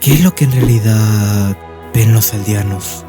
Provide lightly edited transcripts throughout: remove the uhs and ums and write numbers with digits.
¿Qué es lo que en realidad ven los aldeanos?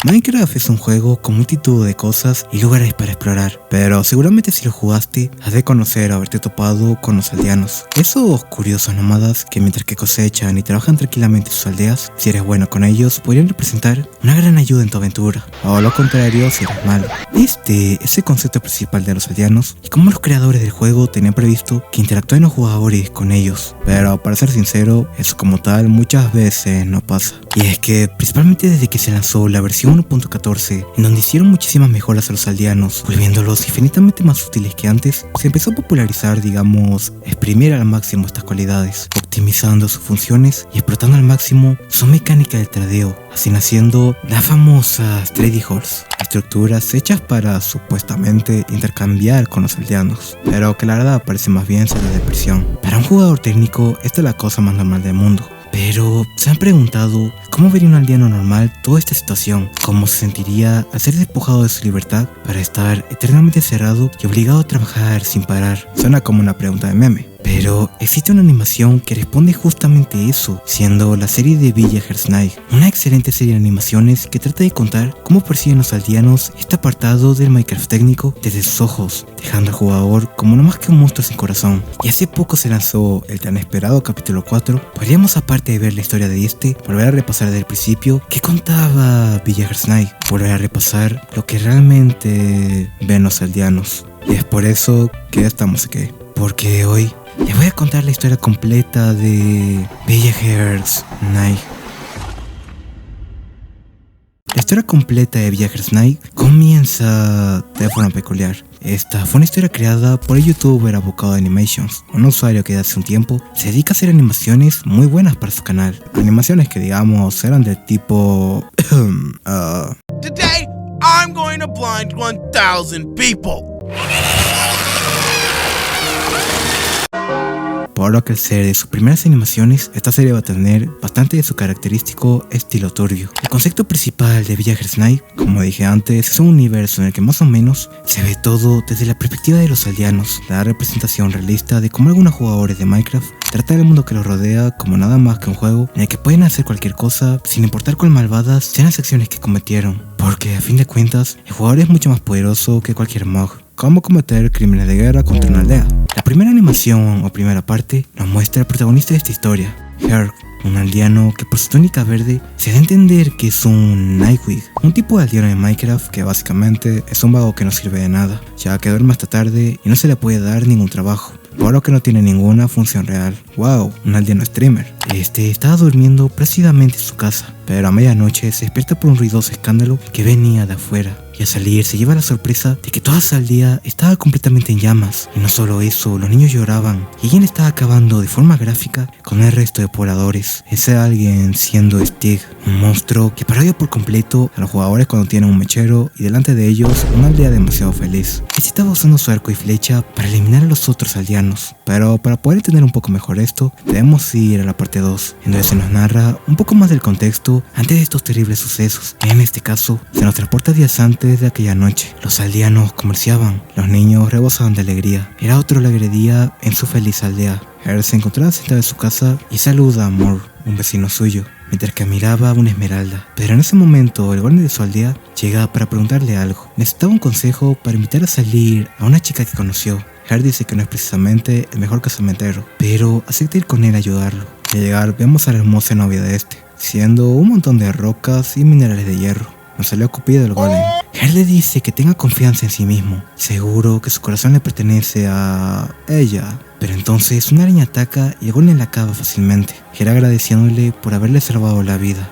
Minecraft es un juego con multitud de cosas y lugares para explorar, pero seguramente si lo jugaste, has de conocer o haberte topado con los aldeanos. Esos curiosos nómadas que mientras que cosechan y trabajan tranquilamente en sus aldeas, si eres bueno con ellos, podrían representar una gran ayuda en tu aventura, o lo contrario si eres malo. Este es el concepto principal de los aldeanos y como los creadores del juego tenían previsto que interactúen los jugadores con ellos, pero para ser sincero, eso como tal muchas veces no pasa. Y es que principalmente desde que se lanzó la versión 1.14, en donde hicieron muchísimas mejoras a los aldeanos, volviéndolos infinitamente más útiles que antes, se empezó a popularizar, exprimir al máximo estas cualidades, optimizando sus funciones y explotando al máximo su mecánica de tradeo, así naciendo las famosas Trading Halls, estructuras hechas para supuestamente intercambiar con los aldeanos, pero que la verdad parece más bien salir de prisión. Para un jugador técnico, esta es la cosa más normal del mundo. Pero, ¿se han preguntado cómo vería un aldeano normal toda esta situación? ¿Cómo se sentiría al ser despojado de su libertad para estar eternamente cerrado y obligado a trabajar sin parar? Suena como una pregunta de meme. Pero existe una animación que responde justamente eso, siendo la serie de Villagers Night, una excelente serie de animaciones que trata de contar cómo perciben los aldeanos este apartado del Minecraft técnico desde sus ojos, dejando al jugador como no más que un monstruo sin corazón. Y hace poco se lanzó el tan esperado capítulo 4, podríamos aparte de ver la historia de este, volver a repasar desde el principio qué contaba Villagers Night, volver a repasar lo que realmente ven los aldeanos. Y es por eso que estamos aquí, porque hoy les voy a contar la historia completa de Villagers Night. La historia completa de Villagers Night comienza de forma peculiar. Esta fue una historia creada por el youtuber Avocado Animations, un usuario que desde hace un tiempo se dedica a hacer animaciones muy buenas para su canal. Animaciones que eran del tipo... Today, I'm going to blind 1,000 people. Por lo que al ser de sus primeras animaciones, esta serie va a tener bastante de su característico estilo turbio. El concepto principal de Villagers Night, como dije antes, es un universo en el que más o menos se ve todo desde la perspectiva de los aldeanos, la representación realista de cómo algunos jugadores de Minecraft tratan el mundo que los rodea como nada más que un juego en el que pueden hacer cualquier cosa sin importar cuán malvadas sean las acciones que cometieron, porque a fin de cuentas, el jugador es mucho más poderoso que cualquier mod. Cómo cometer crímenes de guerra contra una aldea. La primera animación o primera parte nos muestra al protagonista de esta historia, Herc, un aldeano que por su túnica verde se da a entender que es un Nightwing, un tipo de aldeano de Minecraft que básicamente es un vago que no sirve de nada, ya que duerme hasta tarde y no se le puede dar ningún trabajo, por lo que no tiene ninguna función real. Wow, un aldeano streamer. Este estaba durmiendo precisamente en su casa, pero a medianoche se despierta por un ruidoso escándalo que venía de afuera. Y al salir se lleva la sorpresa de que toda esa aldea estaba completamente en llamas. Y no solo eso, los niños lloraban y alguien estaba acabando de forma gráfica con el resto de pobladores. Ese alguien siendo Stig, un monstruo que parodia por completo a los jugadores cuando tienen un mechero y delante de ellos una aldea demasiado feliz. Este estaba usando su arco y flecha para eliminar a los otros aldeanos. Pero para poder entender un poco mejor esto, debemos ir a la parte 2, en donde se nos narra un poco más del contexto antes de estos terribles sucesos. En este caso, se nos transporta días antes de aquella noche. Los aldeanos comerciaban, los niños rebosaban de alegría. Era otro la agredía en su feliz aldea. Herc se encontraba sentado en su casa y saluda a Moore, un vecino suyo, mientras que miraba una esmeralda. Pero en ese momento el golem de su aldea llega para preguntarle algo. Necesitaba un consejo para invitar a salir a una chica que conoció. Herc dice que no es precisamente el mejor casamentero, pero acepta ir con él a ayudarlo. Al llegar vemos a la hermosa novia de este, siendo un montón de rocas y minerales de hierro. No salió Cupido del golem. Herc le dice que tenga confianza en sí mismo, seguro que su corazón le pertenece a ella. Pero entonces una araña ataca y el golem la acaba fácilmente, Herc agradeciéndole por haberle salvado la vida.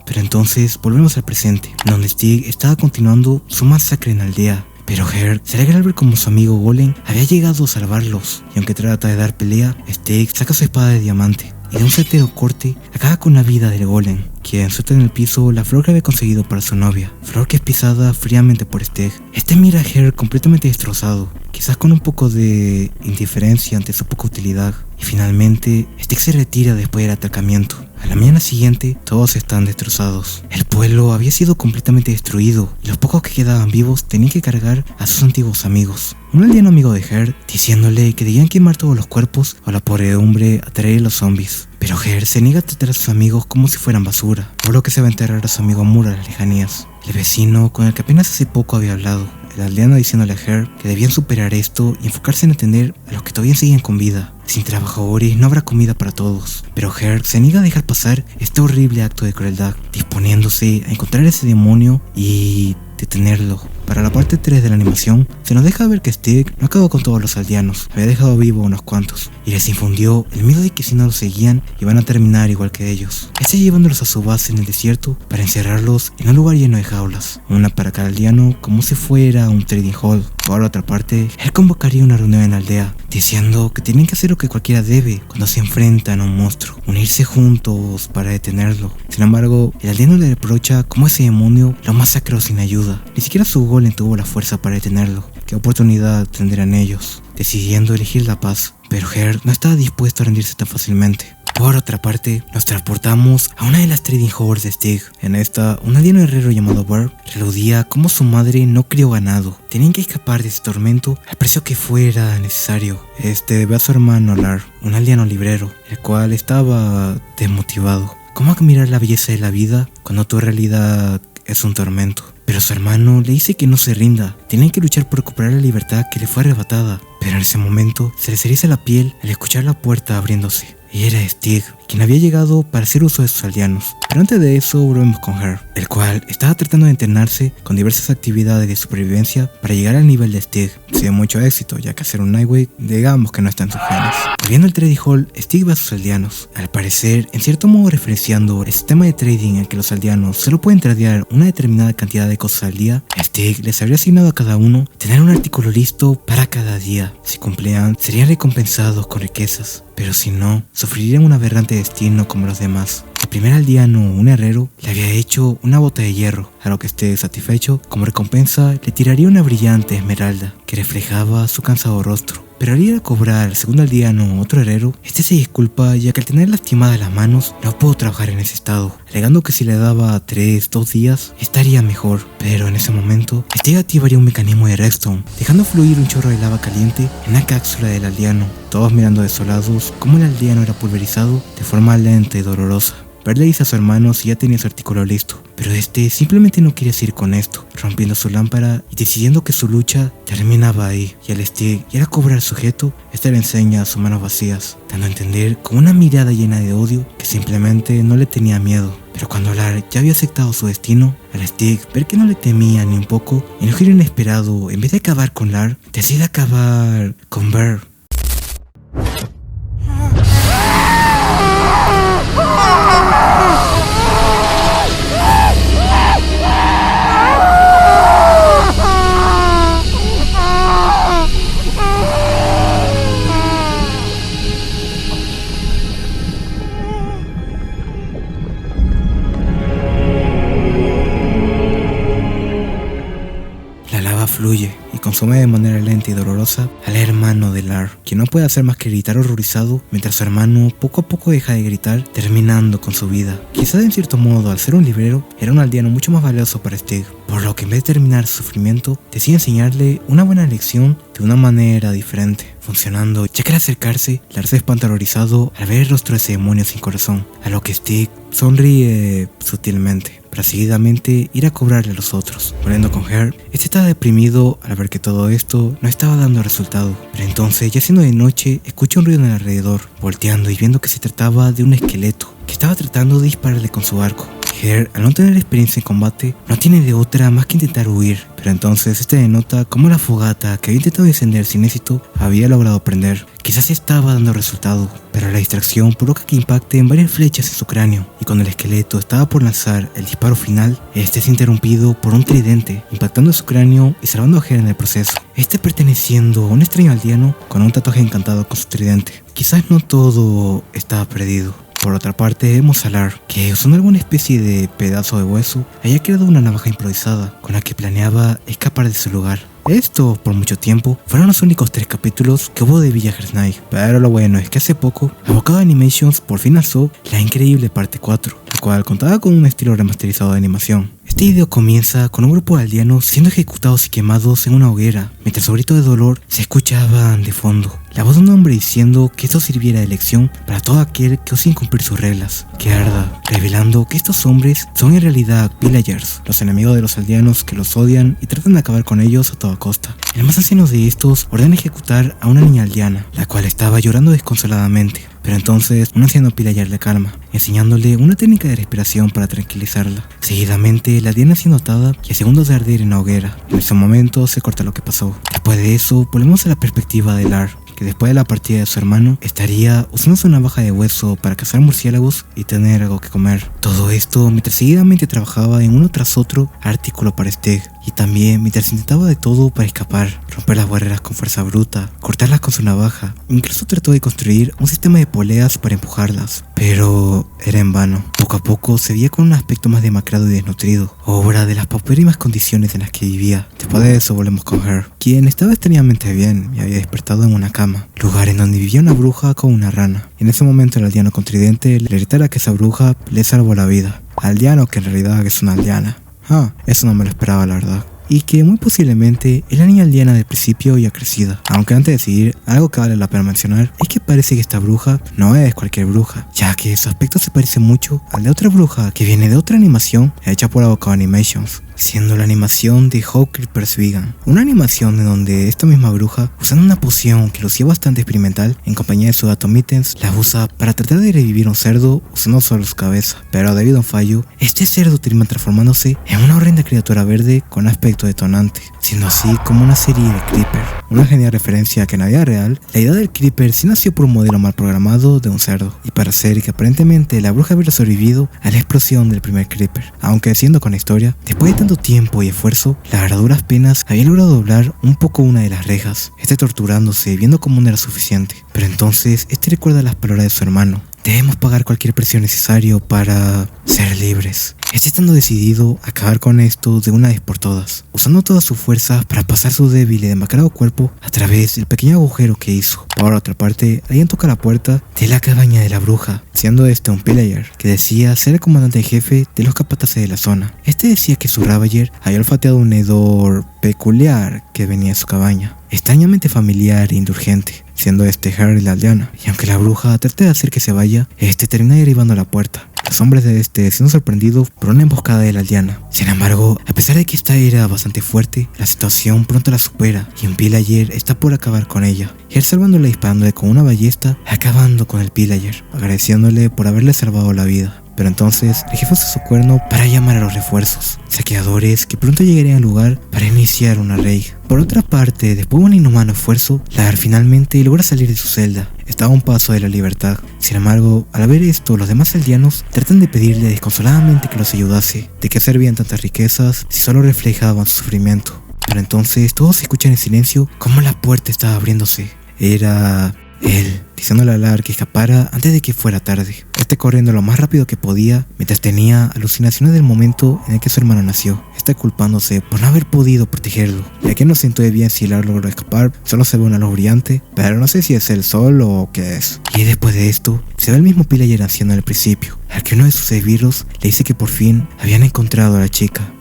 Pero entonces volvemos al presente, donde Stig estaba continuando su masacre en la aldea. Pero Herc se alegra al ver como su amigo Golem había llegado a salvarlos, y aunque trata de dar pelea, Stig saca su espada de diamante y de un certero corte acaba con la vida del Golem. quien suelta en el piso la flor que había conseguido para su novia, flor que es pisada fríamente por Stig. Este mira a Her completamente destrozado, quizás con un poco de indiferencia ante su poca utilidad, y finalmente Stig se retira después del atracamiento. A la mañana siguiente, todos están destrozados. El pueblo había sido completamente destruido y los pocos que quedaban vivos tenían que cargar a sus antiguos amigos. Un aldeano amigo de Her diciéndole que debían quemar todos los cuerpos o la podredumbre atraer a los zombies. Pero Her se niega a tratar a sus amigos como si fueran basura, por lo que se va a enterrar a su amigo Moore a las lejanías. El vecino con el que apenas hace poco había hablado, el aldeano diciéndole a Her que debían superar esto y enfocarse en atender a los que todavía siguen con vida. Sin trabajadores no habrá comida para todos, pero Her se niega a dejar pasar este horrible acto de crueldad, disponiéndose a encontrar ese demonio y detenerlo. Para la parte 3 de la animación, se nos deja ver que Stig no acabó con todos los aldeanos, había dejado vivo a unos cuantos, y les infundió el miedo de que si no los seguían, iban a terminar igual que ellos. Llevándolos a su base en el desierto para encerrarlos en un lugar lleno de jaulas, una para cada aldeano como si fuera un trading hall. Por otra parte, él convocaría una reunión en la aldea, diciendo que tienen que hacer lo que cualquiera debe cuando se enfrentan a un monstruo, unirse juntos para detenerlo. Sin embargo, el aldeano le reprocha cómo ese demonio lo masacró sin ayuda. Ni siquiera su golem tuvo la fuerza para detenerlo. ¿Qué oportunidad tendrán ellos? Decidiendo elegir la paz, pero Her no estaba dispuesto a rendirse tan fácilmente. Por otra parte, nos transportamos a una de las trading halls de Stig. En esta, un aldeano herrero llamado Burr reludía cómo su madre no crió ganado. Tenían que escapar de ese tormento al precio que fuera necesario. Ve a su hermano Lar, un aldeano librero, el cual estaba desmotivado. ¿Cómo admirar la belleza de la vida cuando tu realidad es un tormento? Pero su hermano le dice que no se rinda, tienen que luchar por recuperar la libertad que le fue arrebatada. Pero en ese momento se les eriza la piel al escuchar la puerta abriéndose. Y era Stig, quien había llegado para hacer uso de sus aldeanos. Pero antes de eso volvemos con Her, el cual estaba tratando de entrenarse con diversas actividades de supervivencia para llegar al nivel de Stig. Sin mucho éxito, ya que hacer un Nightwave digamos que no está en sus genes. Volviendo al trading hall, Stig va a sus aldeanos, al parecer en cierto modo referenciando el sistema de trading en que los aldeanos solo pueden tradear una determinada cantidad de cosas al día. Stig les habría asignado a cada uno tener un artículo listo para cada día. Si cumplían, serían recompensados con riquezas, pero si no, sufrirían un aberrante destino como los demás. El primer aldeano, un herrero, le había hecho una bota de hierro, a lo que esté satisfecho, como recompensa le tiraría una brillante esmeralda que reflejaba su cansado rostro. Pero al ir a cobrar al segundo aldeano, otro herrero, se disculpa ya que al tener lastimadas las manos no pudo trabajar en ese estado, alegando que si le daba 2 días estaría mejor. Pero en ese momento, activaría un mecanismo de redstone, dejando fluir un chorro de lava caliente en la cápsula del aldeano, todos mirando desolados cómo el aldeano era pulverizado de forma lenta y dolorosa. Bert le dice a su hermano si ya tenía su artículo listo, pero simplemente no quería seguir con esto, rompiendo su lámpara y decidiendo que su lucha terminaba ahí. Y al Stig ir a cobrar al sujeto, le enseña sus manos vacías, dando a entender con una mirada llena de odio que simplemente no le tenía miedo. Pero cuando Lar ya había aceptado su destino, al Stig ver que no le temía ni un poco, en un giro inesperado, en vez de acabar con Lar, decide acabar con Bert. Fluye y consume de manera lenta y dolorosa al hermano de Lar, quien no puede hacer más que gritar horrorizado mientras su hermano poco a poco deja de gritar, terminando con su vida. Quizás en cierto modo, al ser un librero, era un aldeano mucho más valioso para Stig, por lo que en vez de terminar su sufrimiento, decide enseñarle una buena lección de una manera diferente, funcionando, ya que al acercarse, Lar se espanta horrorizado al ver el rostro de ese demonio sin corazón, a lo que Stig sonríe sutilmente, para seguidamente ir a cobrarle a los otros. Volviendo con Her, estaba deprimido al ver que todo esto no estaba dando resultado, pero entonces, ya siendo de noche, escucha un ruido en el alrededor, volteando y viendo que se trataba de un esqueleto que estaba tratando de dispararle con su arco. Her, al no tener experiencia en combate, no tiene de otra más que intentar huir, pero entonces denota cómo la fogata que había intentado encender sin éxito había logrado prender. Quizás estaba dando resultado, pero la distracción provoca que impacten varias flechas en su cráneo, y cuando el esqueleto estaba por lanzar el disparo final, es interrumpido por un tridente, impactando su cráneo y salvando a Her en el proceso. Perteneciendo a un extraño aldeano con un tatuaje encantado con su tridente. Quizás no todo estaba perdido. Por otra parte, vemos a Lar, que usando alguna especie de pedazo de hueso, había creado una navaja improvisada con la que planeaba escapar de su lugar. Esto, por mucho tiempo, fueron los únicos 3 capítulos que hubo de Villager's Night, pero lo bueno es que hace poco, Avocado Animations por fin lanzó la increíble parte 4, la cual contaba con un estilo remasterizado de animación. Este video comienza con un grupo de aldeanos siendo ejecutados y quemados en una hoguera, mientras su grito de dolor se escuchaban de fondo. La voz de un hombre diciendo que esto sirviera de lección para todo aquel que ose incumplir sus reglas, que arda, revelando que estos hombres son en realidad pillagers, los enemigos de los aldeanos que los odian y tratan de acabar con ellos a toda costa. El más anciano de estos ordena ejecutar a una niña aldeana, la cual estaba llorando desconsoladamente. Pero entonces un anciano pillager le calma, enseñándole una técnica de respiración para tranquilizarla. Seguidamente la aldeana siendo atada y a segundos de arder en la hoguera. En ese momento se corta lo que pasó. Después de eso volvemos a la perspectiva de Lar, que después de la partida de su hermano estaría usando su navaja de hueso para cazar murciélagos y tener algo que comer. Todo esto mientras seguidamente trabajaba en uno tras otro artículo para Steg, y también mientras intentaba de todo para escapar, romper las barreras con fuerza bruta, cortarlas con su navaja, incluso trató de construir un sistema de poleas para empujarlas, pero era en vano. Poco a poco se veía con un aspecto más demacrado y desnutrido, obra de las paupérrimas condiciones en las que vivía. Después de eso volvemos con Her, quien estaba extrañamente bien y había despertado en una cama, lugar en donde vivía una bruja con una rana. En ese momento el aldeano con tridente le gritara que esa bruja le salvó la vida. Aldeano que en realidad es una aldeana. Eso no me lo esperaba, la verdad. Y que muy posiblemente es la niña aldeana del principio ya crecida. Aunque antes de seguir, algo que vale la pena mencionar es que parece que esta bruja no es cualquier bruja, ya que su aspecto se parece mucho al de otra bruja que viene de otra animación hecha por Avocado Animations, siendo la animación de How Creepers Vegan, una animación en donde esta misma bruja, usando una poción que lucía bastante experimental en compañía de su gato Mittens, la usa para tratar de revivir un cerdo usando solo su cabeza, pero debido a un fallo, este cerdo termina transformándose en una horrenda criatura verde con aspecto detonante, siendo así como una serie de Creeper. Una genial referencia a que en la vida real, la idea del Creeper sí nació por un modelo mal programado de un cerdo, y para hacer que aparentemente la bruja hubiera sobrevivido a la explosión del primer Creeper, aunque siendo con la historia, después de tanto tiempo y esfuerzo, la a duras penas había logrado doblar un poco una de las rejas, torturándose viendo cómo no era suficiente. Pero entonces recuerda las palabras de su hermano: debemos pagar cualquier precio necesario para ser libres. Estando decidido a acabar con esto de una vez por todas, usando todas sus fuerzas para pasar su débil y demacrado cuerpo a través del pequeño agujero que hizo. Por otra parte, alguien toca la puerta de la cabaña de la bruja, siendo un pillager que decía ser el comandante jefe de los capataces de la zona. Decía que su Ravager había olfateado un hedor peculiar que venía de su cabaña, extrañamente familiar e indulgente, siendo Harry la aldeana, y aunque la bruja trate de hacer que se vaya, termina derribando la puerta. Los hombres de siendo sorprendidos por una emboscada de la aldeana. Sin embargo, a pesar de que esta era bastante fuerte, la situación pronto la supera y un pillager está por acabar con ella. Her salvándola disparándole con una ballesta, acabando con el pillager, agradeciéndole por haberle salvado la vida. Pero entonces el jefe usa su cuerno para llamar a los refuerzos, saqueadores que pronto llegarían al lugar para iniciar una raid. Por otra parte, después de un inhumano esfuerzo, Lar finalmente logra salir de su celda. Estaba a un paso de la libertad. Sin embargo, al ver esto, los demás aldeanos tratan de pedirle desconsoladamente que los ayudase. ¿De qué servían tantas riquezas si solo reflejaban su sufrimiento? Pero entonces todos escuchan en silencio cómo la puerta estaba abriéndose. Era él, diciéndole a Lar que escapara antes de que fuera tarde. Corriendo lo más rápido que podía, mientras tenía alucinaciones del momento en el que su hermano nació. Culpándose por no haber podido protegerlo, ya que no siento bien si Lar logró escapar. Solo se ve una luz brillante, pero no sé si es el sol o qué es. Y después de esto, se ve el mismo pillager anciano al principio, al que uno de sus esbirros le dice que por fin habían encontrado a la chica.